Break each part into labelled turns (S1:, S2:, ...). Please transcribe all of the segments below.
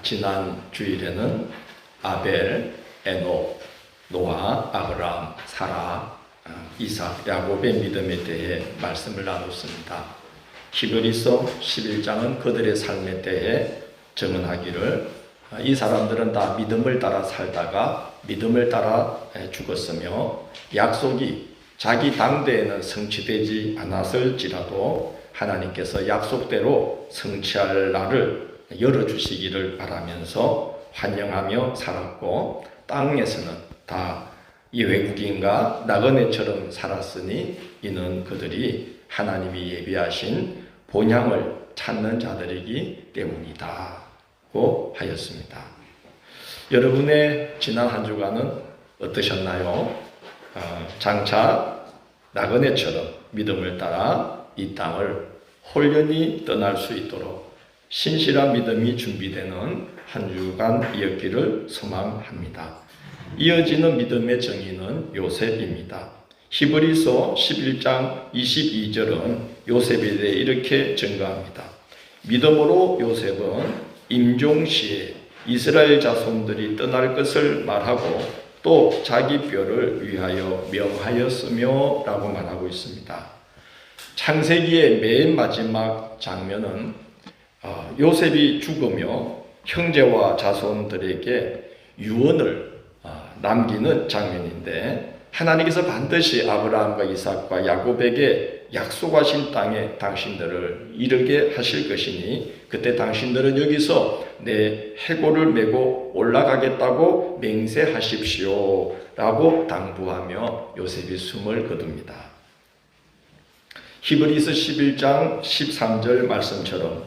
S1: 지난 주일에는 아벨, 에녹, 노아, 아브라함, 사라, 이삭, 야곱의 믿음에 대해 말씀을 나눴습니다. 히브리서 11장은 그들의 삶에 대해 증언하기를 이 사람들은 다 믿음을 따라 살다가 믿음을 따라 죽었으며 약속이 자기 당대에는 성취되지 않았을지라도 하나님께서 약속대로 성취할 날을 열어주시기를 바라면서 환영하며 살았고, 땅에서는 다 이 외국인과 나그네처럼 살았으니 이는 그들이 하나님이 예비하신 본향을 찾는 자들이기 때문이다고 하였습니다. 여러분의 지난 한 주간은 어떠셨나요? 장차 나그네처럼 믿음을 따라 이 땅을 홀연히 떠날 수 있도록 신실한 믿음이 준비되는 한 주간이었기를 소망합니다. 이어지는 믿음의 정의는 요셉입니다. 히브리서 11장 22절은 요셉에 대해 이렇게 증거합니다. 믿음으로 요셉은 임종시에 이스라엘 자손들이 떠날 것을 말하고 또 자기 뼈를 위하여 명하였으며 라고 말하고 있습니다. 창세기의 맨 마지막 장면은 요셉이 죽으며 형제와 자손들에게 유언을 남기는 장면인데, 하나님께서 반드시 아브라함과 이삭과 야곱에게 약속하신 땅에 당신들을 이르게 하실 것이니 그때 당신들은 여기서 내 해골을 메고 올라가겠다고 맹세하십시오 라고 당부하며 요셉이 숨을 거둡니다. 히브리서 11장 13절 말씀처럼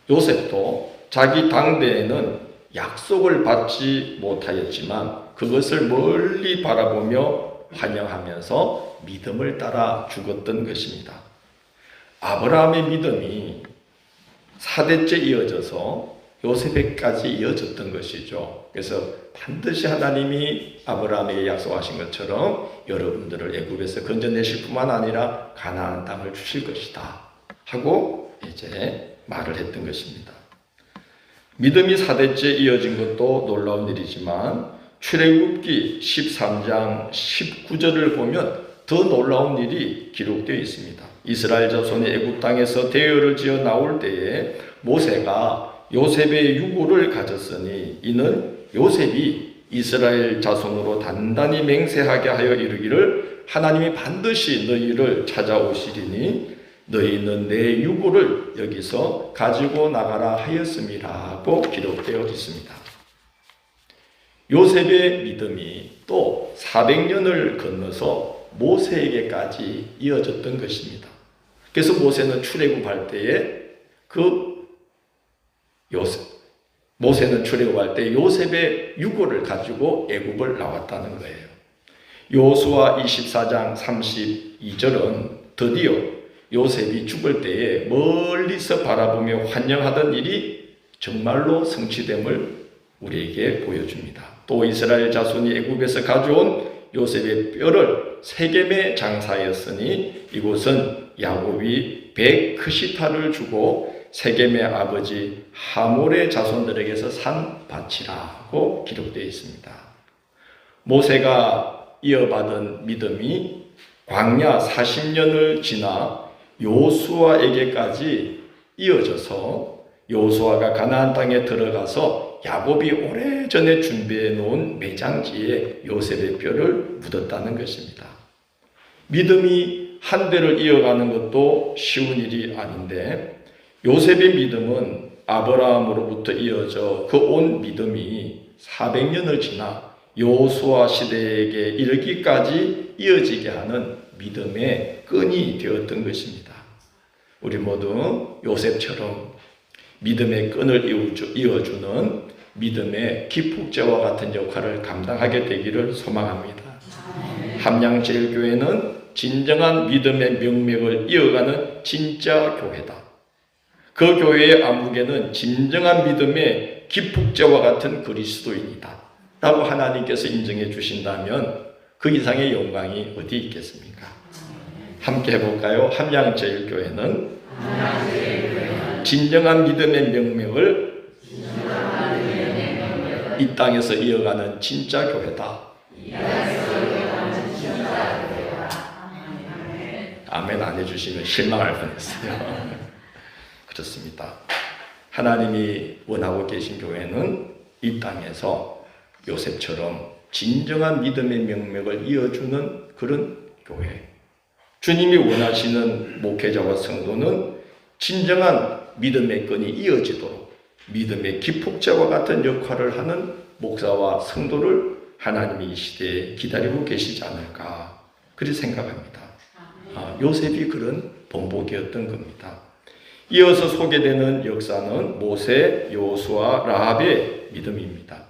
S1: 요셉도 자기 당대에는 약속을 받지 못하였지만 그것을 멀리 바라보며 환영하면서 믿음을 따라 죽었던 것입니다. 아브라함의 믿음이 4대째 이어져서 요셉에까지 이어졌던 것이죠. 그래서 반드시 하나님이 아브라함에게 약속하신 것처럼 여러분들을 애굽에서 건져내실 뿐만 아니라 가나안 땅을 주실 것이다 하고 이제 말을 했던 것입니다. 믿음이 4대째 이어진 것도 놀라운 일이지만 출애굽기 13장 19절을 보면 더 놀라운 일이 기록되어 있습니다. 이스라엘 자손이 애굽 땅에서 대열을 지어 나올 때에 모세가 요셉의 유고를 가졌으니 이는 요셉이 이스라엘 자손으로 단단히 맹세하게 하여 이르기를 하나님이 반드시 너희를 찾아오시리니 너희는 내 유고를 여기서 가지고 나가라 하였음이라고 기록되어 있습니다. 요셉의 믿음이 또 400년을 건너서 모세에게까지 이어졌던 것입니다. 그래서 모세는 출애굽할 때에 모세는 출애굽할 때 요셉의 유고를 가지고 애굽을 나왔다는 거예요. 여호수아 24장 32절은 드디어 요셉이 죽을 때에 멀리서 바라보며 환영하던 일이 정말로 성취됨을 우리에게 보여줍니다. 또 이스라엘 자손이 애굽에서 가져온 요셉의 뼈를 세겜에 장사하였으니 이곳은 야곱이 백크시타를 주고 세겜의 아버지 하몰의 자손들에게서 산 밭이라고 기록되어 있습니다. 모세가 이어받은 믿음이 광야 40년을 지나 여호수아에게까지 이어져서 여호수아가 가나안 땅에 들어가서 야곱이 오래전에 준비해 놓은 매장지에 요셉의 뼈를 묻었다는 것입니다. 믿음이 한 대를 이어가는 것도 쉬운 일이 아닌데 요셉의 믿음은 아브라함으로부터 이어져 그 온 믿음이 400년을 지나 여호수아 시대에게 이르기까지 이어지게 하는 믿음의 끈이 되었던 것입니다. 우리 모두 요셉처럼 믿음의 끈을 이어주는 믿음의 기폭제와 같은 역할을 감당하게 되기를 소망합니다. 함양제일교회는 진정한 믿음의 명맥을 이어가는 진짜 교회다. 그 교회의 암흑에는 진정한 믿음의 기폭제와 같은 그리스도인이다 라고 하나님께서 인정해 주신다면 그 이상의 영광이 어디 있겠습니까? 함께 해볼까요? 함양제일교회는 진정한 믿음의 명맥을 이 땅에서 이어가는 진짜 교회다. 아멘 안 해주시면 실망할 뻔했어요. 그렇습니다. 하나님이 원하고 계신 교회는 이 땅에서 요셉처럼 진정한 믿음의 명맥을 이어주는 그런 교회. 주님이 원하시는 목회자와 성도는 진정한 믿음의 끈이 이어지도록 믿음의 기폭제와 같은 역할을 하는 목사와 성도를 하나님이 이 시대에 기다리고 계시지 않을까 그렇게 생각합니다. 요셉이 그런 본보기였던 겁니다. 이어서 소개되는 역사는 모세, 여호수아, 라합의 믿음입니다.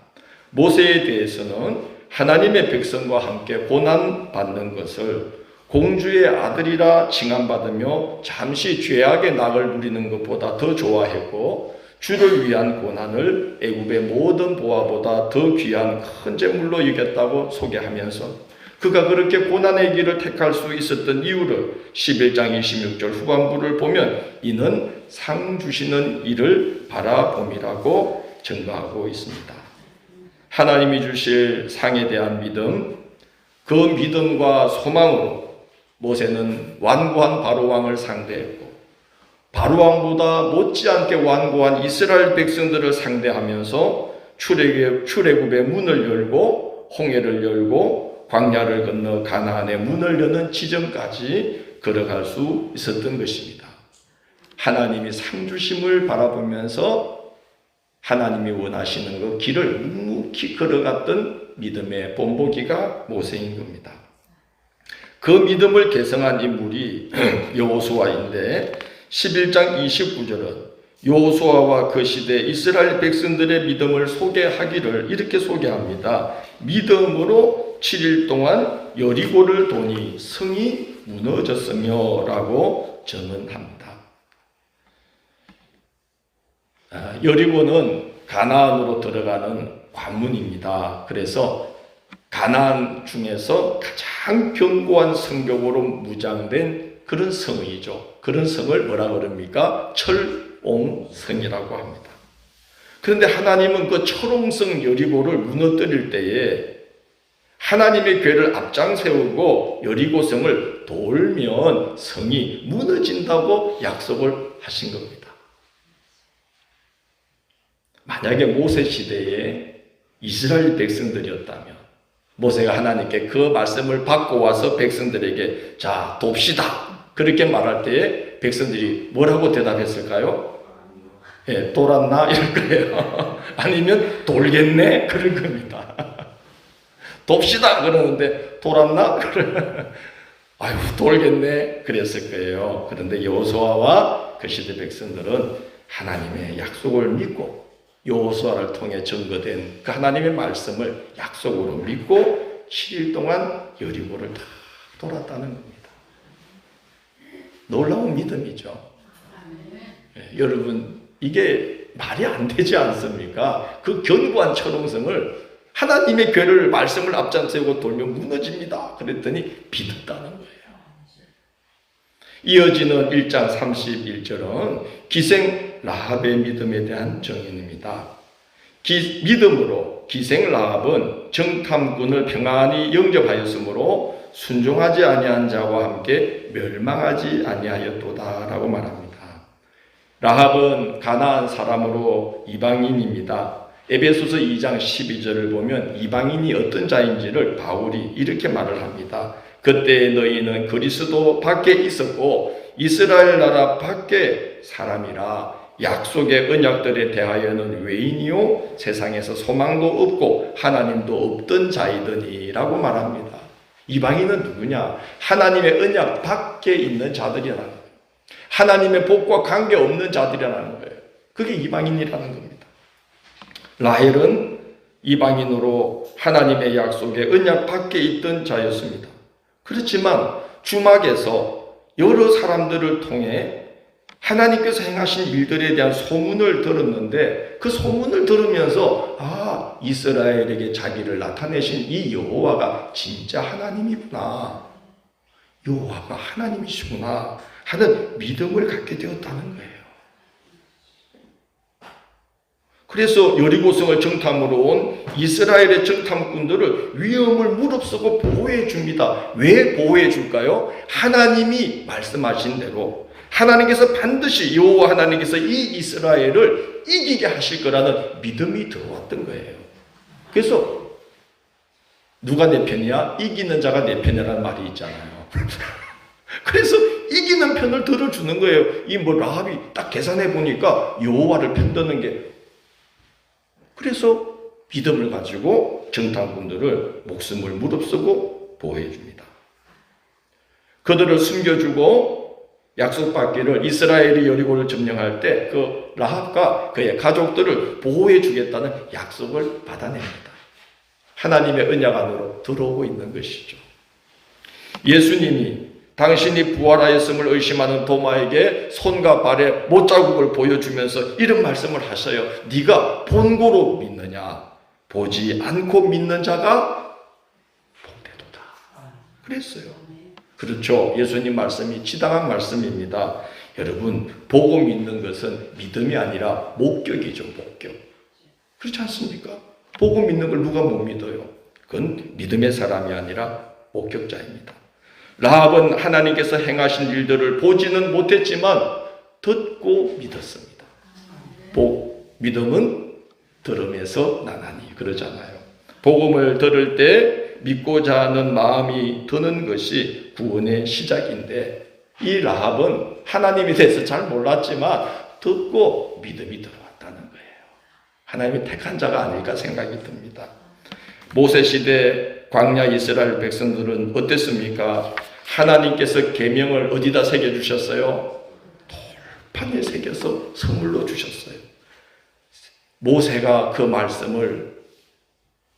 S1: 모세에 대해서는 하나님의 백성과 함께 고난받는 것을 공주의 아들이라 칭함받으며 잠시 죄악의 낙을 누리는 것보다 더 좋아했고 주를 위한 고난을 애굽의 모든 보화보다 더 귀한 큰 재물로 여겼다고 소개하면서 그가 그렇게 고난의 길을 택할 수 있었던 이유를 11장 26절 후반부를 보면 이는 상 주시는 이를 바라봄이라고 증거하고 있습니다. 하나님이 주실 상에 대한 믿음, 그 믿음과 소망으로 모세는 완고한 바로왕을 상대했고 바로왕보다 못지않게 완고한 이스라엘 백성들을 상대하면서 출애굽의 문을 열고 홍해를 열고 광야를 건너 가나안의 문을 여는 지점까지 걸어갈 수 있었던 것입니다. 하나님이 상주심을 바라보면서 하나님이 원하시는 그 길을 묵묵히 걸어갔던 믿음의 본보기가 모세인 겁니다. 그 믿음을 계승한 인물이 여호수아인데 11장 29절은 여호수아와 그 시대 이스라엘 백성들의 믿음을 소개하기를 이렇게 소개합니다. 믿음으로 7일 동안 여리고를 도니 성이 무너졌으며 라고 전언합니다. 여리고는 가나안으로 들어가는 관문입니다. 그래서 가나안 중에서 가장 견고한 성벽으로 무장된 그런 성이죠. 그런 성을 뭐라 그럽니까? 철옹성이라고 합니다. 그런데 하나님은 그 철옹성 여리고를 무너뜨릴 때에 하나님의 궤를 앞장 세우고 여리고성을 돌면 성이 무너진다고 약속을 하신 겁니다. 만약에 모세 시대에 이스라엘 백성들이었다면 모세가 하나님께 그 말씀을 받고 와서 백성들에게 자 돕시다 그렇게 말할 때에 백성들이 뭐라고 대답했을까요? 예, 돌았나? 이럴 거예요. 아니면 돌겠네? 그럴 겁니다. 돕시다 그러는데 돌았나? 아유 돌겠네 그랬을 거예요. 그런데 여호수아와 그 시대 백성들은 하나님의 약속을 믿고 여호수아를 통해 증거된 그 하나님의 말씀을 약속으로 믿고 7일 동안 여리고를 다 돌았다는 겁니다. 놀라운 믿음이죠. 네, 여러분 이게 말이 안 되지 않습니까? 그 견고한 철옹성을 하나님의 궤를 말씀을 앞장세우고 돌면 무너집니다. 그랬더니 믿었다는 거예요. 이어지는 1장 31절은 기생 라합의 믿음에 대한 정의입니다. 믿음으로 기생 라합은 정탐꾼을 평안히 영접하였으므로 순종하지 아니한 자와 함께 멸망하지 아니하였도다라고 말합니다. 라합은 가나안 사람으로 이방인입니다. 에베소서 2장 12절을 보면 이방인이 어떤 자인지를 바울이 이렇게 말을 합니다. 그때 너희는 그리스도 밖에 있었고 이스라엘 나라 밖에 사람이라 약속의 언약들에 대하여는 외인이요 세상에서 소망도 없고 하나님도 없던 자이더니라고 말합니다. 이방인은 누구냐? 하나님의 언약 밖에 있는 자들이라는 거예요. 하나님의 복과 관계없는 자들이라는 거예요. 그게 이방인이라는 겁니다. 라헬은 이방인으로 하나님의 약속의 언약 밖에 있던 자였습니다. 그렇지만 주막에서 여러 사람들을 통해 하나님께서 행하신 일들에 대한 소문을 들었는데 그 소문을 들으면서 이스라엘에게 자기를 나타내신 이 여호와가 진짜 하나님이구나. 여호와가 하나님이시구나 하는 믿음을 갖게 되었다는 거예요. 그래서 여리고성을 정탐으로 온 이스라엘의 정탐꾼들을 위험을 무릅쓰고 보호해 줍니다. 왜 보호해 줄까요? 하나님이 말씀하신 대로 하나님께서 반드시 여호와 하나님께서 이 이스라엘을 이기게 하실 거라는 믿음이 들어왔던 거예요. 그래서 누가 내 편이야? 이기는 자가 내 편이라는 말이 있잖아요. 그래서 이기는 편을 들어주는 거예요. 이 라합이 딱 계산해 보니까 여호와를 편드는 게, 그래서 믿음을 가지고 정탐꾼들을 목숨을 무릅쓰고 보호해 줍니다. 그들을 숨겨주고 약속받기를 이스라엘이 여리고를 점령할 때 그 라합과 그의 가족들을 보호해 주겠다는 약속을 받아냅니다. 하나님의 언약 안으로 들어오고 있는 것이죠. 예수님이 당신이 부활하였음을 의심하는 도마에게 손과 발에 못자국을 보여주면서 이런 말씀을 하셔요. 네가 본고로 믿느냐? 보지 않고 믿는 자가 복되도다. 그랬어요. 그렇죠. 예수님 말씀이 지당한 말씀입니다. 여러분, 보고 믿는 것은 믿음이 아니라 목격이죠. 목격. 그렇지 않습니까? 보고 믿는 걸 누가 못 믿어요? 그건 믿음의 사람이 아니라 목격자입니다. 라합은 하나님께서 행하신 일들을 보지는 못했지만 듣고 믿었습니다. 믿음은 들음에서 나나니 그러잖아요. 복음을 들을 때 믿고자 하는 마음이 드는 것이 구원의 시작인데, 이 라합은 하나님에 대해서 잘 몰랐지만 듣고 믿음이 들어왔다는 거예요. 하나님이 택한 자가 아닐까 생각이 듭니다. 모세 시대 광야 이스라엘 백성들은 어땠습니까? 하나님께서 계명을 어디다 새겨주셨어요? 돌판에 새겨서 선물로 주셨어요. 모세가 그 말씀을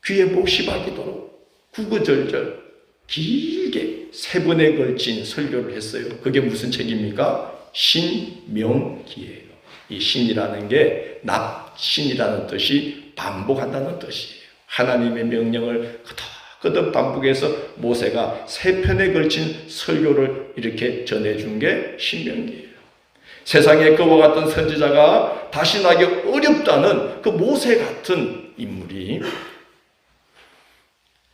S1: 귀에 못이 박이도록 구구절절 길게 3번에 걸친 설교를 했어요. 그게 무슨 책입니까? 신명기예요. 이 신이라는 게 납신이라는 뜻이 반복한다는 뜻이에요. 하나님의 명령을 거듭 반복해서 모세가 3편에 걸친 설교를 이렇게 전해준 게 신명기예요. 세상에 그와 같은 선지자가 다시 나기 어렵다는 그 모세 같은 인물이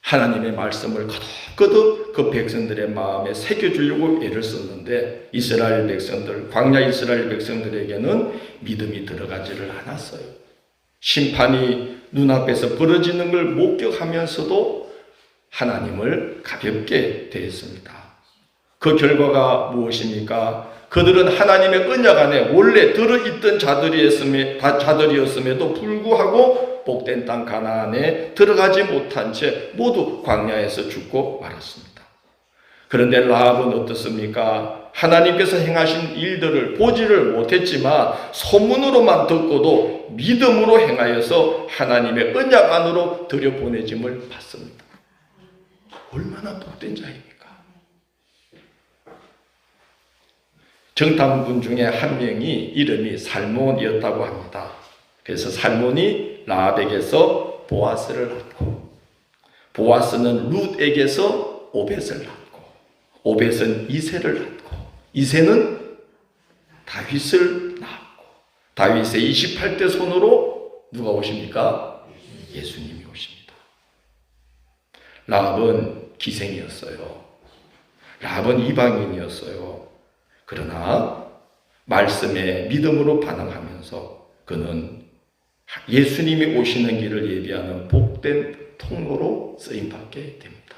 S1: 하나님의 말씀을 거듭 그 백성들의 마음에 새겨주려고 애를 썼는데, 이스라엘 백성들, 광야 이스라엘 백성들에게는 믿음이 들어가지를 않았어요. 심판이 눈앞에서 벌어지는 걸 목격하면서도 하나님을 가볍게 대했습니다. 그 결과가 무엇입니까? 그들은 하나님의 언약 안에 원래 들어있던 자들이었음에도 불구하고 복된 땅 가나안에 들어가지 못한 채 모두 광야에서 죽고 말았습니다. 그런데 라합은 어떻습니까? 하나님께서 행하신 일들을 보지를 못했지만 소문으로만 듣고도 믿음으로 행하여서 하나님의 언약 안으로 들여보내짐을 받습니다. 얼마나 복된 자입니까? 정탐꾼 중에 한 명이 이름이 살몬이었다고 합니다. 그래서 살몬이 라합에게서 보아스를 낳고, 보아스는 룻에게서 오벳을 낳고, 오벳은 이새를 낳고, 이새는 다윗을 낳고, 다윗의 28대 손으로 누가 오십니까? 예수님이 오십니다. 라합은 기생이었어요. 라합은 이방인이었어요. 그러나 말씀에 믿음으로 반응하면서 그는 예수님이 오시는 길을 예비하는 복된 통로로 쓰임받게 됩니다.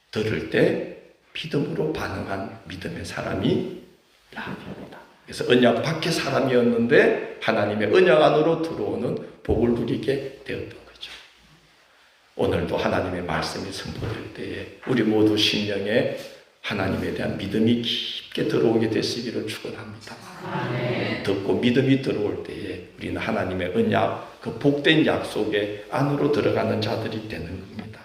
S1: 들을 때 믿음으로 반응한 믿음의 사람이 라합입니다. 그래서 언약 밖의 사람이었는데 하나님의 언약 안으로 들어오는 복을 누리게 되었던 거죠. 오늘도 하나님의 말씀이 선포될 때에 우리 모두 심령에 하나님에 대한 믿음이 깊게 들어오게 되시기를 축원합니다. 듣고 믿음이 들어올 때에 우리는 하나님의 언약, 그 복된 약속의 안으로 들어가는 자들이 되는 겁니다.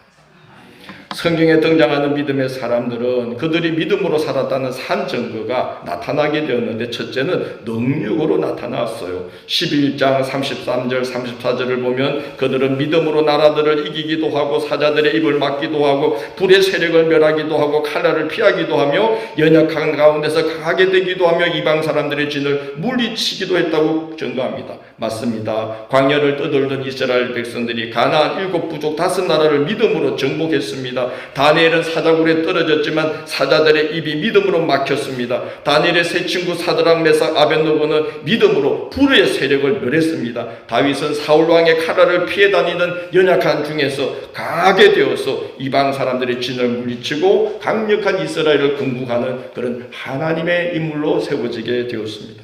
S1: 성경에 등장하는 믿음의 사람들은 그들이 믿음으로 살았다는 산 증거가 나타나게 되었는데, 첫째는 능력으로 나타났어요. 11장 33절 34절을 보면 그들은 믿음으로 나라들을 이기기도 하고 사자들의 입을 막기도 하고 불의 세력을 멸하기도 하고 칼날을 피하기도 하며 연약한 가운데서 강하게 되기도 하며 이방 사람들의 진을 물리치기도 했다고 증거합니다. 맞습니다. 광야를 떠돌던 이스라엘 백성들이 가나안 7부족 5나라를 믿음으로 정복했습니다. 다니엘은 사자굴에 떨어졌지만 사자들의 입이 믿음으로 막혔습니다. 다니엘의 세 친구 사드락 메삭 아벳노고는 믿음으로 불의 세력을 멸했습니다. 다윗은 사울 왕의 칼날을 피해 다니는 연약한 중에서 강하게 되어서 이방 사람들의 진을 물리치고 강력한 이스라엘을 건국하는 그런 하나님의 인물로 세워지게 되었습니다.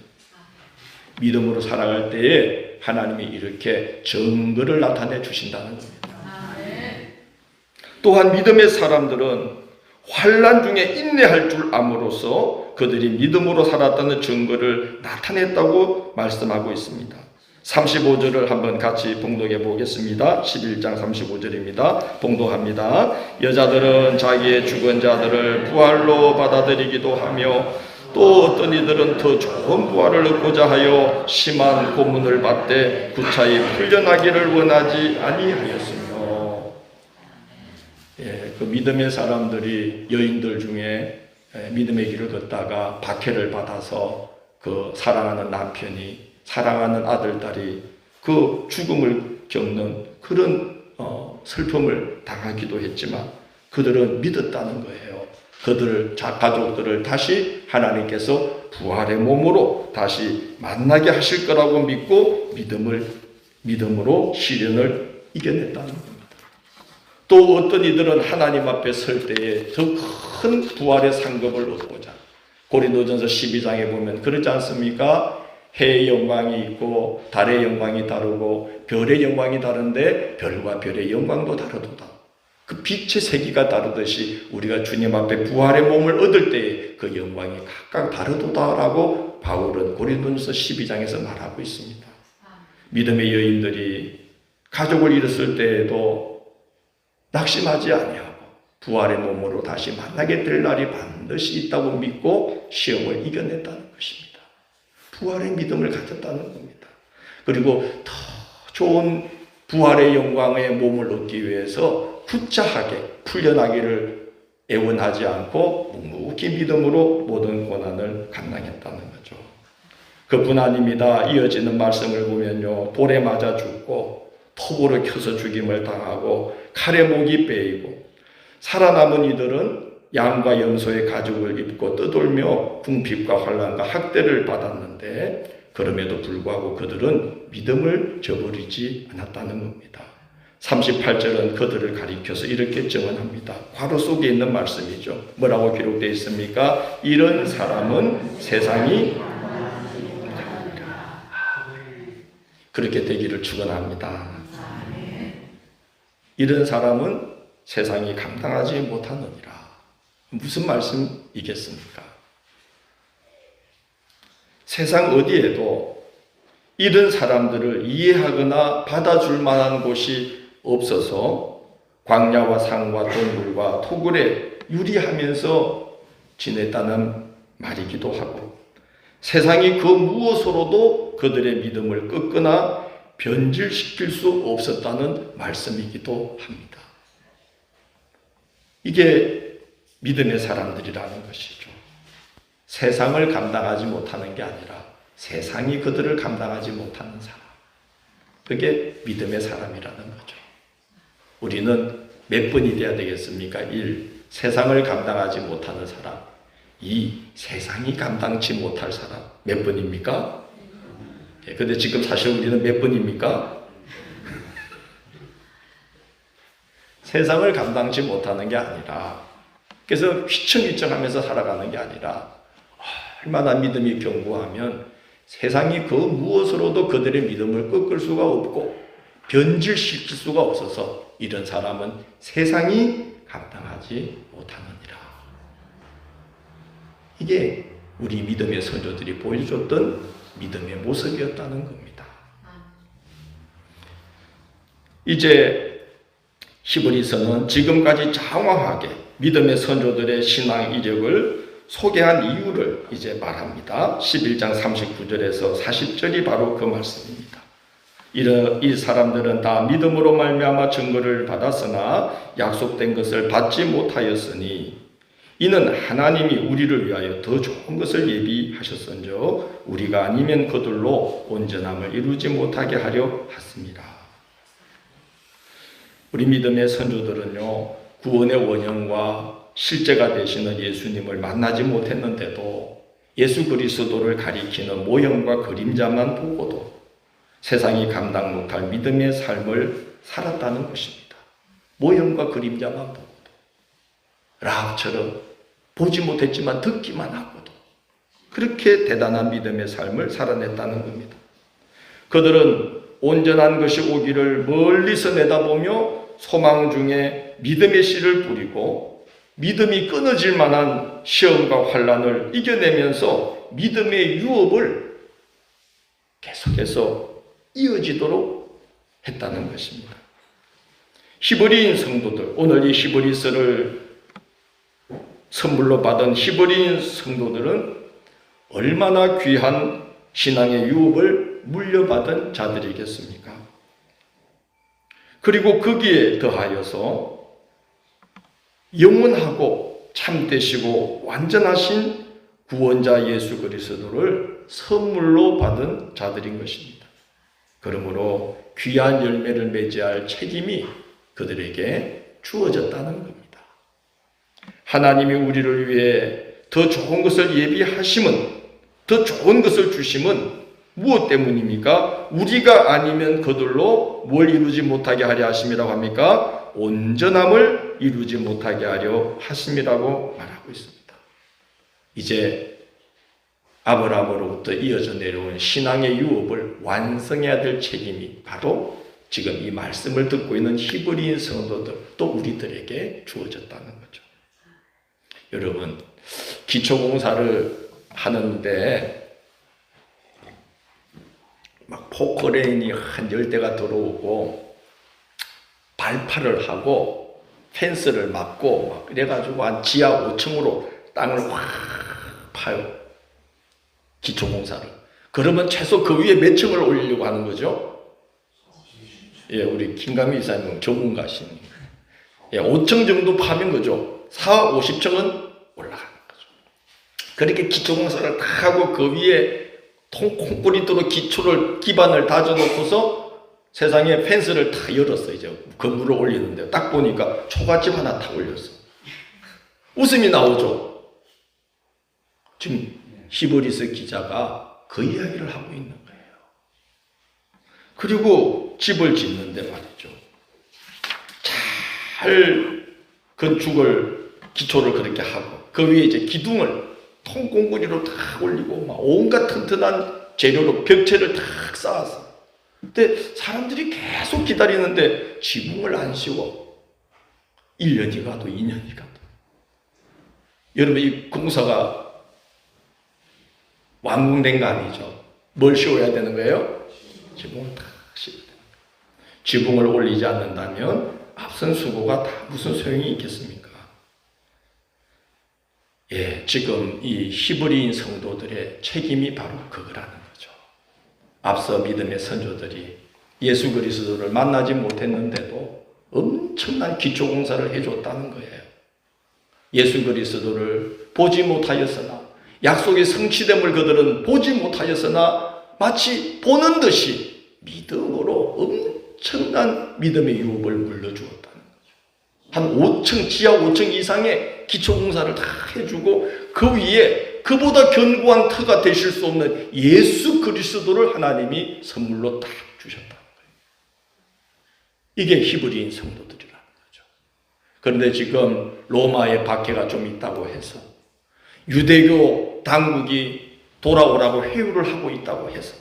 S1: 믿음으로 살아갈 때에 하나님이 이렇게 증거를 나타내 주신다는 겁니다. 또한 믿음의 사람들은 환난 중에 인내할 줄 암으로써 그들이 믿음으로 살았다는 증거를 나타냈다고 말씀하고 있습니다. 35절을 한번 같이 봉독해 보겠습니다. 11장 35절입니다. 봉독합니다. 여자들은 자기의 죽은 자들을 부활로 받아들이기도 하며 또 어떤 이들은 더 좋은 부활을 얻고자 하여 심한 고문을 받되 구차히 풀려나기를 원하지 아니하였으며, 그 믿음의 사람들이 여인들 중에 믿음의 길을 걷다가 박해를 받아서 그 사랑하는 남편이, 사랑하는 아들, 딸이 그 죽음을 겪는 그런 슬픔을 당하기도 했지만 그들은 믿었다는 거예요. 그들 가족들을 다시 하나님께서 부활의 몸으로 다시 만나게 하실 거라고 믿고 믿음으로 시련을 이겨냈다는 겁니다. 또 어떤 이들은 하나님 앞에 설 때에 더 큰 부활의 상급을 얻고자, 고린도전서 12장에 보면 그렇지 않습니까? 해의 영광이 있고 달의 영광이 다르고 별의 영광이 다른데 별과 별의 영광도 다르도다. 그 빛의 세기가 다르듯이 우리가 주님 앞에 부활의 몸을 얻을 때에 그 영광이 각각 다르도다라고 바울은 고린도전서 12장에서 말하고 있습니다. 믿음의 여인들이 가족을 잃었을 때에도 낙심하지 아니하고 부활의 몸으로 다시 만나게 될 날이 반드시 있다고 믿고 시험을 이겨냈다는 것입니다. 부활의 믿음을 가졌다는 겁니다. 그리고 더 좋은 부활의 영광의 몸을 얻기 위해서 굳자하게 풀려나기를 애원하지 않고 묵묵히 믿음으로 모든 고난을 감당했다는 거죠. 그뿐 아닙니다. 이어지는 말씀을 보면요, 돌에 맞아 죽고 톱으로 켜서 죽임을 당하고 칼에 목이 베이고, 살아남은 이들은 양과 염소의 가죽을 입고 떠돌며 궁핍과 환난과 학대를 받았는데 그럼에도 불구하고 그들은 믿음을 저버리지 않았다는 겁니다. 38절은 그들을 가리켜서 이렇게 증언합니다. 괄호 속에 있는 말씀이죠. 뭐라고 기록되어 있습니까? 이런 사람은 세상이 그렇게 되기를 축원합니다. 이런 사람은 세상이 감당하지 못하느니라. 무슨 말씀이겠습니까? 세상 어디에도 이런 사람들을 이해하거나 받아줄 만한 곳이 없어서 광야와 산과 동굴과 토굴에 유리하면서 지냈다는 말이기도 하고, 세상이 그 무엇으로도 그들의 믿음을 꺾거나 변질시킬 수 없었다는 말씀이기도 합니다. 이게 믿음의 사람들이라는 것이죠. 세상을 감당하지 못하는 게 아니라 세상이 그들을 감당하지 못하는 사람. 그게 믿음의 사람이라는 거죠. 우리는 몇 번이 돼야 되겠습니까? 1. 세상을 감당하지 못하는 사람. 2. 세상이 감당치 못할 사람. 몇 번입니까? 근데 지금 사실 우리는 몇 번입니까? 세상을 감당치 못하는 게 아니라, 그래서 휘청휘청하면서 살아가는 게 아니라 얼마나 믿음이 견고하면 세상이 그 무엇으로도 그들의 믿음을 꺾을 수가 없고 변질시킬 수가 없어서 이런 사람은 세상이 감당하지 못하느니라. 이게 우리 믿음의 선조들이 보여줬던 믿음의 모습이었다는 겁니다. 이제 히브리서는 지금까지 장황하게 믿음의 선조들의 신앙 이력을 소개한 이유를 이제 말합니다. 11장 39절에서 40절이 바로 그 말씀입니다. 이 사람들은 다 믿음으로 말미암아 증거를 받았으나 약속된 것을 받지 못하였으니 이는 하나님이 우리를 위하여 더 좋은 것을 예비하셨은즉 우리가 아니면 그들로 온전함을 이루지 못하게 하려 하십니다. 우리 믿음의 선조들은요, 구원의 원형과 실제가 되시는 예수님을 만나지 못했는데도 예수 그리스도를 가리키는 모형과 그림자만 보고도 세상이 감당 못할 믿음의 삶을 살았다는 것입니다. 모형과 그림자만 보고도. 라합처럼 보지 못했지만 듣기만 하고도 그렇게 대단한 믿음의 삶을 살아냈다는 겁니다. 그들은 온전한 것이 오기를 멀리서 내다보며 소망 중에 믿음의 씨를 뿌리고 믿음이 끊어질 만한 시험과 환난을 이겨내면서 믿음의 유업을 계속해서 이어지도록 했다는 것입니다. 히브리인 성도들, 오늘 이 히브리서를 선물로 받은 히브리인 성도들은 얼마나 귀한 신앙의 유업을 물려받은 자들이겠습니까? 그리고 거기에 더하여서 영원하고 참되시고 완전하신 구원자 예수 그리스도를 선물로 받은 자들인 것입니다. 그러므로 귀한 열매를 맺어야 할 책임이 그들에게 주어졌다는 겁니다. 하나님이 우리를 위해 더 좋은 것을 예비하심은, 더 좋은 것을 주심은 무엇 때문입니까? 우리가 아니면 그들로 뭘 이루지 못하게 하려 하심이라고 합니까? 온전함을 이루지 못하게 하려 하심이라고 말하고 있습니다. 이제 아브라함으로부터 이어져 내려온 신앙의 유업을 완성해야 될 책임이 바로 지금 이 말씀을 듣고 있는 히브리인 성도들, 또 우리들에게 주어졌다는 거죠. 여러분, 기초공사를 하는데 막 포크레인이 한 10대가 들어오고 발파를 하고 펜스를 막고 막 그래가지고 한 지하 5층으로 땅을 확 파요. 기초공사를. 그러면 최소 그 위에 몇 층을 올리려고 하는 거죠? 예, 우리 김강미 이사님 전문가시니. 예, 5층 정도 파면 거죠. 4, 50층은 올라가는 거죠. 그렇게 기초공사를 다 하고 그 위에 콘크리트로 기반을 다져놓고서 세상에 펜스를 다 열었어. 이제 건물을 올리는데 딱 보니까 초가집 하나 다 올렸어. 웃음이 나오죠. 지금 히브리서 기자가 그 이야기를 하고 있는 거예요. 그리고 집을 짓는데 말이죠. 잘 건축을 기초를 그렇게 하고 그 위에 이제 기둥을 통concrete로 다 올리고 막 온갖 튼튼한 재료로 벽체를 탁 쌓았어. 근데 사람들이 계속 기다리는데 지붕을 안 씌워. 1년이 가도 2년이 가도. 여러분, 이 공사가 완공된 거 아니죠? 뭘 씌워야 되는 거예요? 지붕을 다 씌워야 되는 거예요. 지붕을 올리지 않는다면 앞선 수고가 다 무슨 소용이 있겠습니까? 예, 지금 이 히브리인 성도들의 책임이 바로 그거라는 거죠. 앞서 믿음의 선조들이 예수 그리스도를 만나지 못했는데도 엄청난 기초공사를 해줬다는 거예요. 예수 그리스도를 보지 못하였으나, 약속의 성취됨을 그들은 보지 못하였으나 마치 보는 듯이 믿음으로 엄청난 믿음의 유업을 물려주었다는 거죠. 한 5층, 지하 5층 이상의 기초공사를 다 해주고 그 위에 그보다 견고한 터가 되실 수 없는 예수 그리스도를 하나님이 선물로 딱 주셨다는 거예요. 이게 히브리인 성도들이라는 거죠. 그런데 지금 로마의 박해가 좀 있다고 해서, 유대교 당국이 돌아오라고 회유를 하고 있다고 해서,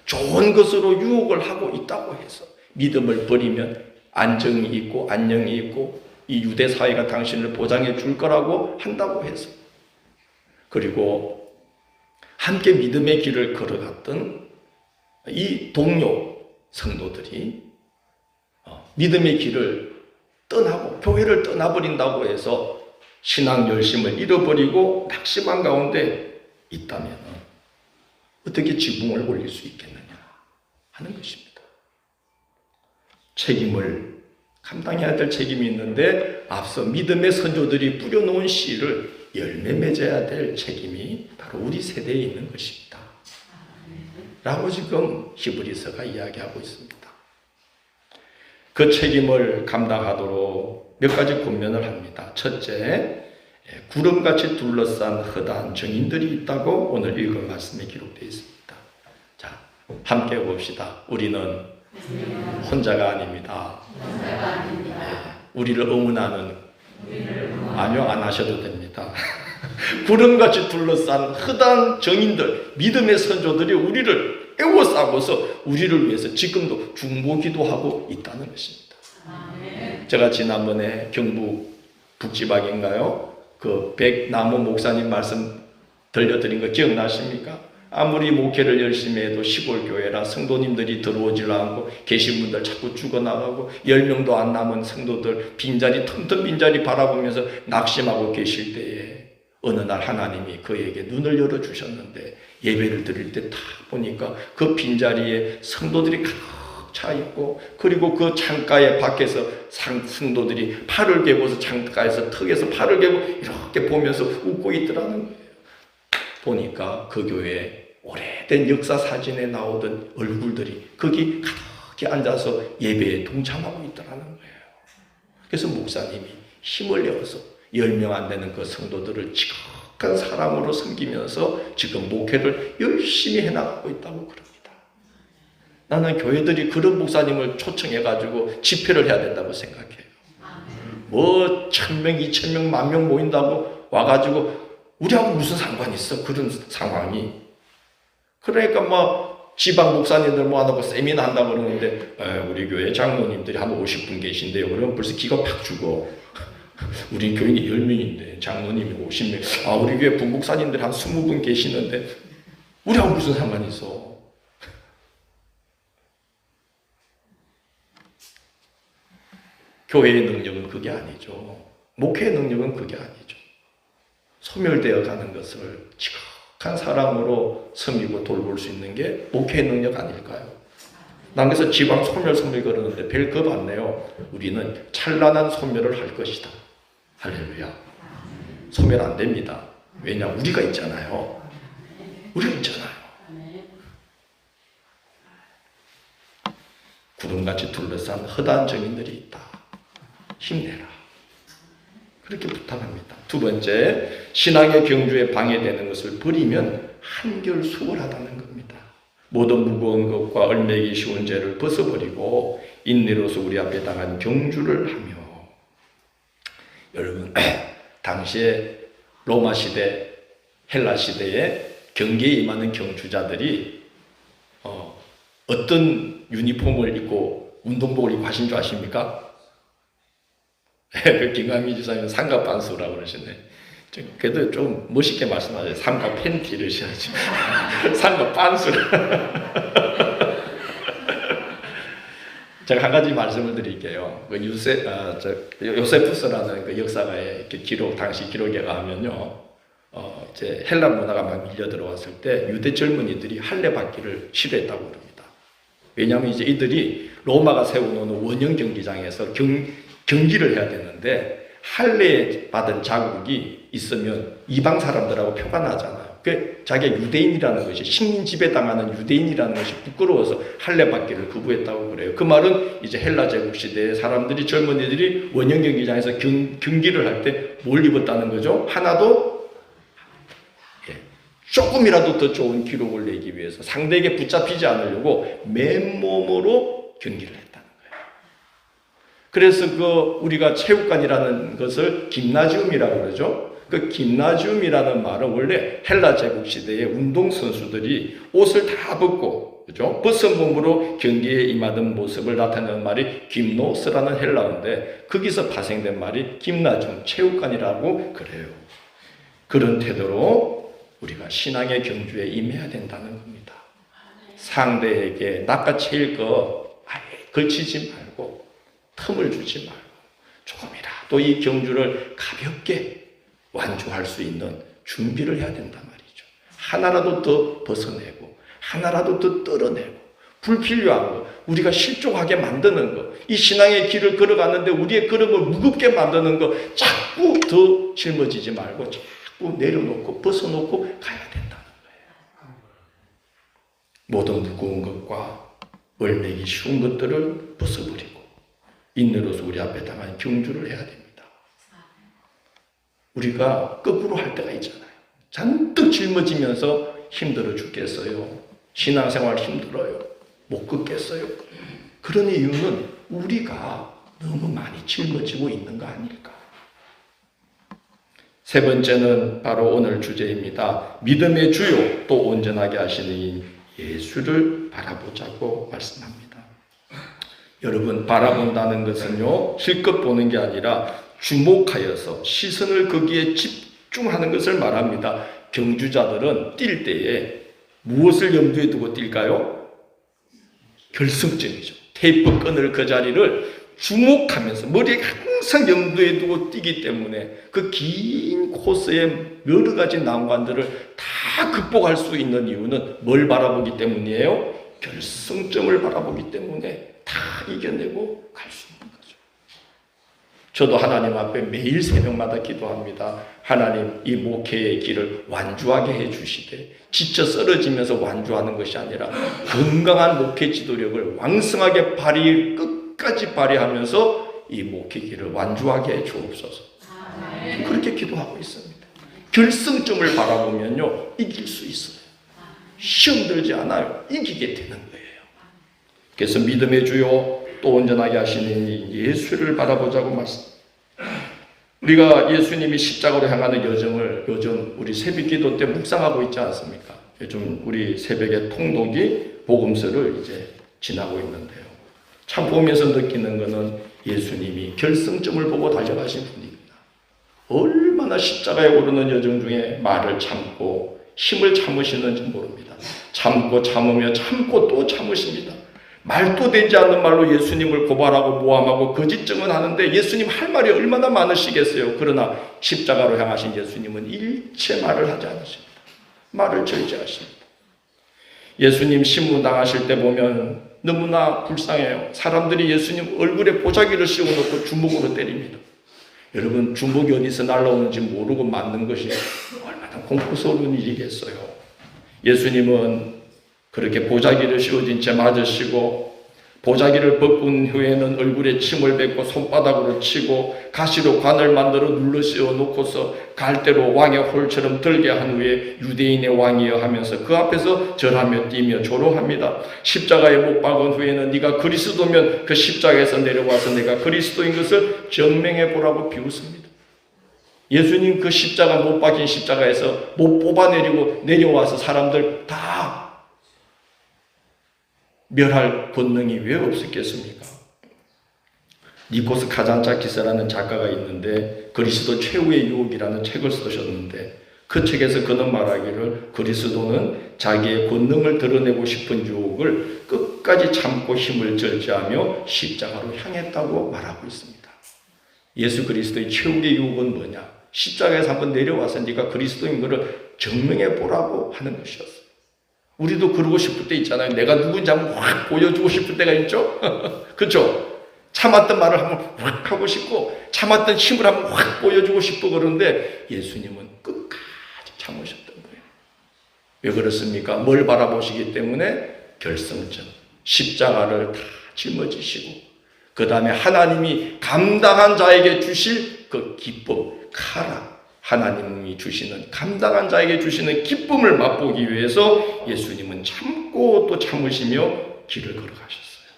S1: 좋은 것으로 유혹을 하고 있다고 해서 믿음을 버리면 안정이 있고 안녕이 있고 이 유대 사회가 당신을 보장해 줄 거라고 한다고 해서, 그리고 함께 믿음의 길을 걸어갔던 이 동료 성도들이 믿음의 길을 떠나고 교회를 떠나버린다고 해서 신앙 열심을 잃어버리고 낙심한 가운데 있다면 어떻게 지붕을 올릴 수 있겠느냐 하는 것입니다. 책임을 감당해야 될 책임이 있는데 앞서 믿음의 선조들이 뿌려놓은 씨를 열매 맺어야 될 책임이 바로 우리 세대에 있는 것입니다. 라고 지금 히브리서가 이야기하고 있습니다. 그 책임을 감당하도록 몇 가지 권면을 합니다. 첫째, 구름같이 둘러싼 허다한 증인들이 있다고 오늘 읽은 말씀에 기록되어 있습니다. 자, 함께 봅시다. 우리는 혼자가 아닙니다. 우리를 응원하는, 아니요, 안 하셔도 됩니다. 구름같이 둘러싼 허다한 증인들, 믿음의 선조들이 우리를 애워싸고서 우리를 위해서 지금도 중보기도 하고 있다는 것입니다. 제가 지난번에 경북 북지방인가요? 그 백나무 목사님 말씀 들려드린 거 기억나십니까? 아무리 목회를 열심히 해도 시골 교회라 성도님들이 들어오질 않고 계신 분들 자꾸 죽어나가고 10명도 안 남은 성도들 빈자리 텅텅 빈자리 바라보면서 낙심하고 계실 때에 어느 날 하나님이 그에게 눈을 열어주셨는데 예배를 드릴 때 딱 보니까 그 빈자리에 성도들이 가득 차 있고 그리고 그 창가에 밖에서 성도들이 팔을 개고서 창가에서 턱에서 팔을 개고 이렇게 보면서 웃고 있더라는 거예요. 보니까 그 교회에 오래된 역사 사진에 나오던 얼굴들이 거기 가득히 앉아서 예배에 동참하고 있더라는 거예요. 그래서 목사님이 힘을 내어서 10명 안 되는 그 성도들을 지극한 사랑으로 섬기면서 지금 목회를 열심히 해나가고 있다고 그럽니다. 나는 교회들이 그런 목사님을 초청해가지고 집회를 해야 된다고 생각해요. 뭐 1000명, 2000명, 10,000명 모인다고 와가지고 우리하고 무슨 상관이 있어? 그런 상황이. 그러니까 뭐 지방 목사님들 모아놓고 세미나 한다고 그러는데 우리 교회 장로님들이 한 50분 계신데요. 그러면 벌써 기가 팍 죽어. 우리 교인이 10명인데 장로님이 50명. 아, 우리 교회 부목사님들 한 20분 계시는데 우리하고 무슨 상관이 있어? 교회의 능력은 그게 아니죠. 목회의 능력은 그게 아니죠. 소멸되어 가는 것을 지극한 사랑으로 섬기고 돌볼 수 있는 게 목회의 능력 아닐까요? 난 그래서 지방 소멸 그러는데 별 겁 안 내요. 우리는 찬란한 소멸을 할 것이다. 할렐루야. 소멸 안 됩니다. 왜냐? 우리가 있잖아요. 우리가 있잖아요. 구름같이 둘러싼 허다한 증인들이 있다. 힘내라. 그렇게 부탁합니다. 두 번째, 신앙의 경주에 방해되는 것을 버리면 한결 수월하다는 겁니다. 모든 무거운 것과 얼매기 쉬운 죄를 벗어버리고 인내로서 우리 앞에 당한 경주를 하며. 여러분, 당시에 로마 시대, 헬라 시대에 경계에 임하는 경주자들이 어떤 유니폼을 입고 운동복을 입고 하신 줄 아십니까? 그 김강민 지사님은 삼각 반수라고 그러시네. 그래도 좀 멋있게 말씀하세요. 삼각 팬티를 신어야지. 삼각 반수를. 제가 한 가지 말씀을 드릴게요. 그 요세푸스라는 그 역사가의 이렇게 기록, 당시 기록에 가면요, 이제 헬라 문화가 막 밀려 들어왔을 때 유대 젊은이들이 할례 받기를 싫어했다고 그럽니다. 왜냐하면 이제 이들이 로마가 세워놓은 원형 경기장에서 경기를 해야 되는데 할례 받은 자국이 있으면 이방 사람들하고 표가 나잖아요. 그 자기가 유대인이라는 것이 식민 지배당하는 유대인이라는 것이 부끄러워서 할례 받기를 거부했다고 그래요. 그 말은 이제 헬라 제국 시대의 사람들이 젊은이들이 원형 경기장에서 경기를 할 때 뭘 입었다는 거죠? 하나도 조금이라도 더 좋은 기록을 내기 위해서 상대에게 붙잡히지 않으려고 맨몸으로 경기를 했다는 거예요. 그래서 그 우리가 체육관이라는 것을 김나지움이라고 그러죠. 그 김나지움이라는 말은 원래 헬라 제국 시대의 운동 선수들이 옷을 다 벗고, 그죠? 벗은 몸으로 경기에 임하던 모습을 나타내는 말이 김노스라는 헬라어인데 거기서 파생된 말이 김나지움, 체육관이라고 그래요. 그런 태도로 우리가 신앙의 경주에 임해야 된다는 겁니다. 상대에게 낚아채일 거 아예 걸치지 말고 틈을 주지 말고 조금이라도 이 경주를 가볍게 완주할 수 있는 준비를 해야 된단 말이죠. 하나라도 더 벗어내고 하나라도 더 떨어내고 불필요한 거, 우리가 실족하게 만드는 거, 이 신앙의 길을 걸어갔는데 우리의 걸음을 무겁게 만드는 거 자꾸 더 짊어지지 말고 자꾸 내려놓고 벗어놓고 가야 된다는 거예요. 모든 무거운 것과 얼매기 쉬운 것들을 벗어버리고 인내로서 우리 앞에 당한 경주를 해야 됩니다. 우리가 거꾸로 할 때가 있잖아요. 잔뜩 짊어지면서 힘들어 죽겠어요. 신앙생활 힘들어요. 못 걷겠어요. 그런 이유는 우리가 너무 많이 짊어지고 있는 거 아닐까. 세 번째는 바로 오늘 주제입니다. 믿음의 주요 또 온전하게 하시는 이 예수를 바라보자고 말씀합니다. 여러분, 바라본다는 것은요, 실컷 보는 게 아니라 주목하여서 시선을 거기에 집중하는 것을 말합니다. 경주자들은 뛸 때에 무엇을 염두에 두고 뛸까요? 결승점이죠. 테이프 끈을 그 자리를 주목하면서 머리에 항상 염두에 두고 뛰기 때문에 그 긴 코스의 여러 가지 난관들을 다 극복할 수 있는 이유는 뭘 바라보기 때문이에요? 결승점을 바라보기 때문에 다 이겨내고 갈 수 있는 거죠. 저도 하나님 앞에 매일 새벽마다 기도합니다. 하나님, 이 목회의 길을 완주하게 해주시되 지쳐 쓰러지면서 완주하는 것이 아니라 건강한 목회 지도력을 왕성하게 끝까지 발휘하면서 이 목회 길을 완주하게 해 주옵소서. 그렇게 기도하고 있습니다. 결승점을 바라보면요, 이길 수 있어요. 시험 들지 않아요. 이기게 되는 거예요. 그래서 믿음의 주요 또 온전하게 하시는 이 예수를 바라보자고 말씀. 우리가 예수님이 십자가로 향하는 여정을 요즘 우리 새벽기도 때 묵상하고 있지 않습니까? 요즘 우리 새벽의 통독이 복음서를 이제 지나고 있는데요. 참 보면서 느끼는 것은 예수님이 결승점을 보고 달려가신 분입니다. 얼마나 십자가에 오르는 여정 중에 말을 참고 힘을 참으시는지 모릅니다. 참고 참으며 참고 또 참으십니다. 말도 되지 않는 말로 예수님을 고발하고 모함하고 거짓 증언하는데 예수님 할 말이 얼마나 많으시겠어요. 그러나 십자가로 향하신 예수님은 일체 말을 하지 않으십니다. 말을 절제하십니다. 예수님 신문당하실 때 보면 너무나 불쌍해요. 사람들이 예수님 얼굴에 보자기를 씌워놓고 주먹으로 때립니다. 여러분, 주먹이 어디서 날라오는지 모르고 맞는 것이 얼마나 공포스러운 일이겠어요. 예수님은 그렇게 보자기를 씌워진 채 맞으시고 보자기를 벗은 후에는 얼굴에 침을 뱉고 손바닥으로 치고 가시로 관을 만들어 눌러 씌워 놓고서 갈대로 왕의 홀처럼 들게 한 후에 유대인의 왕이여 하면서 그 앞에서 절하며 뛰며 조롱합니다. 십자가에 못 박은 후에는 네가 그리스도면 그 십자가에서 내려와서 내가 그리스도인 것을 증명해 보라고 비웃습니다. 예수님 그 십자가 못 박힌 십자가에서 못 뽑아내리고 내려와서 사람들 다 멸할 권능이 왜 없었겠습니까? 니코스 카잔차키스라는 작가가 있는데 그리스도 최후의 유혹이라는 책을 쓰셨는데 그 책에서 그는 말하기를 그리스도는 자기의 권능을 드러내고 싶은 유혹을 끝까지 참고 힘을 절제하며 십자가로 향했다고 말하고 있습니다. 예수 그리스도의 최후의 유혹은 뭐냐? 십자가에서 한번 내려와서 네가 그리스도인 것을 증명해 보라고 하는 것이었어요. 우리도 그러고 싶을 때 있잖아요. 내가 누군지 한번 확 보여주고 싶을 때가 있죠. 그렇죠? 참았던 말을 한번 확 하고 싶고 참았던 힘을 한번 확 보여주고 싶고 그러는데 예수님은 끝까지 참으셨던 거예요. 왜 그렇습니까? 뭘 바라보시기 때문에 결승점, 십자가를 다 짊어지시고 그 다음에 하나님이 감당한 자에게 주실 그 기쁨, 카라, 하나님이 주시는 감당한 자에게 주시는 기쁨을 맛보기 위해서 예수님은 참고 또 참으시며 길을 걸어가셨어요.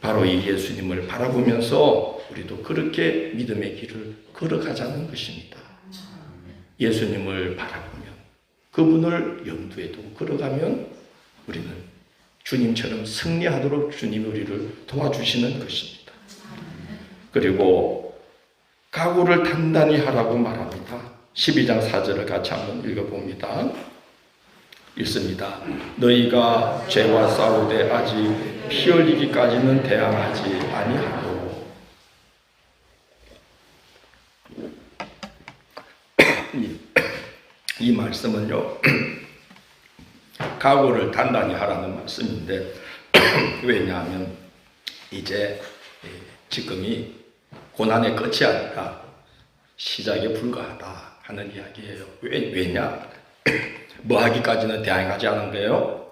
S1: 바로 이 예수님을 바라보면서 우리도 그렇게 믿음의 길을 걸어가자는 것입니다. 예수님을 바라보면 그분을 염두에 두고 걸어가면 우리는 주님처럼 승리하도록 주님이 우리를 도와주시는 것입니다. 그리고 각오를 단단히 하라고 말합니다. 12장 4절을 같이 한번 읽어봅니다. 읽습니다. 너희가 죄와 싸우되 아직 피 흘리기까지는 대항하지 아니하고 이 말씀은요, 각오를 단단히 하라는 말씀인데, 왜냐하면 이제 지금이 고난의 끝이 아니라 시작에 불과하다 하는 이야기예요. 왜냐? 뭐 하기까지는 대항하지 않은 거예요?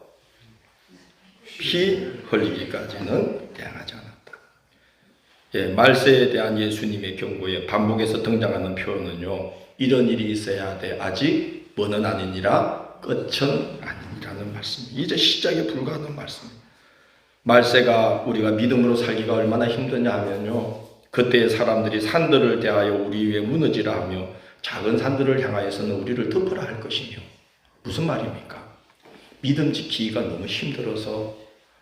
S1: 피 흘리기까지는 대항하지 않았다. 말세에 대한 예수님의 경고에 반복해서 등장하는 표현은요, 이런 일이 있어야 돼. 아직 뭐는 아니니라, 끝은 아니니라는 말씀입니다. 이제 시작에 불과하는 말씀입니다. 말세가 우리가 믿음으로 살기가 얼마나 힘드냐 하면요, 그때의 사람들이 산들을 대하여 우리 위에 무너지라 하며 작은 산들을 향하여서는 우리를 덮으라 할 것이며, 무슨 말입니까? 믿음 지키기가 너무 힘들어서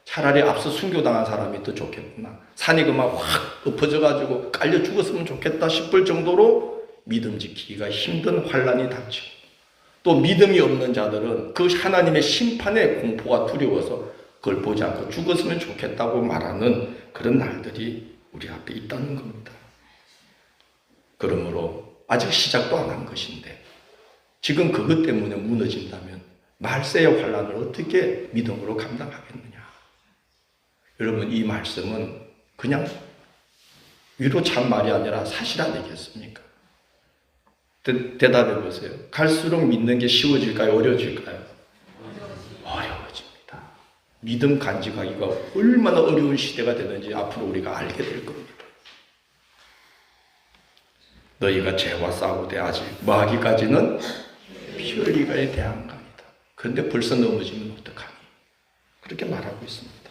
S1: 차라리 앞서 순교당한 사람이 더 좋겠구나, 산이 그만 확 엎어져가지고 깔려 죽었으면 좋겠다 싶을 정도로 믿음 지키기가 힘든 환란이 닥치고, 또 믿음이 없는 자들은 그 하나님의 심판의 공포가 두려워서 그걸 보지 않고 죽었으면 좋겠다고 말하는 그런 날들이 우리 앞에 있다는 겁니다. 그러므로 아직 시작도 안 한 것인데 지금 그것 때문에 무너진다면 말세의 환란을 어떻게 믿음으로 감당하겠느냐. 여러분, 이 말씀은 그냥 위로 찬 말이 아니라 사실 아니겠습니까? 대답해 보세요. 갈수록 믿는 게 쉬워질까요? 어려워질까요? 어려워집니다. 믿음 간직하기가 얼마나 어려운 시대가 되는지 앞으로 우리가 알게 될 겁니다. 너희가 죄와 싸우되 아직 뭐 하기까지는 피 흘리기에 대한 겁니다. 그런데 벌써 넘어지면 어떡하니? 그렇게 말하고 있습니다.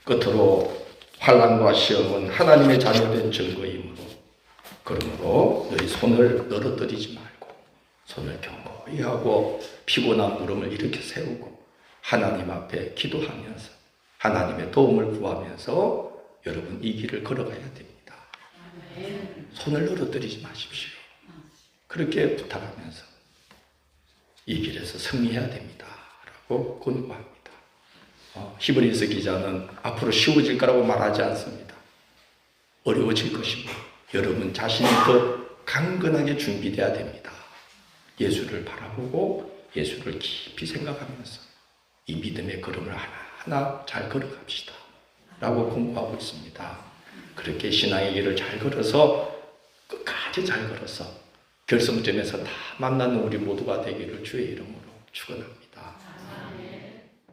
S1: 끝으로 환난과 시험은 하나님의 자녀된 증거이므로, 그러므로 너희 손을 늘어뜨리지 말고 손을 견고히 하고 피곤한 무릎을 이렇게 세우고 하나님 앞에 기도하면서 하나님의 도움을 구하면서 여러분 이 길을 걸어가야 됩니다. 손을 늘어뜨리지 마십시오. 그렇게 부탁하면서 이 길에서 승리해야 됩니다 라고 권고합니다. 히브리서 기자는 앞으로 쉬워질 거라고 말하지 않습니다. 어려워질 것이고 여러분 자신이 더 강건하게 준비되어야 됩니다. 예수를 바라보고 예수를 깊이 생각하면서 이 믿음의 걸음을 하나하나 잘 걸어갑시다 라고 권고하고 있습니다. 그렇게 신앙의 길을 잘 걸어서 끝까지 잘 걸어서 결승점에서 다 만나는 우리 모두가 되기를 주의 이름으로 축원합니다.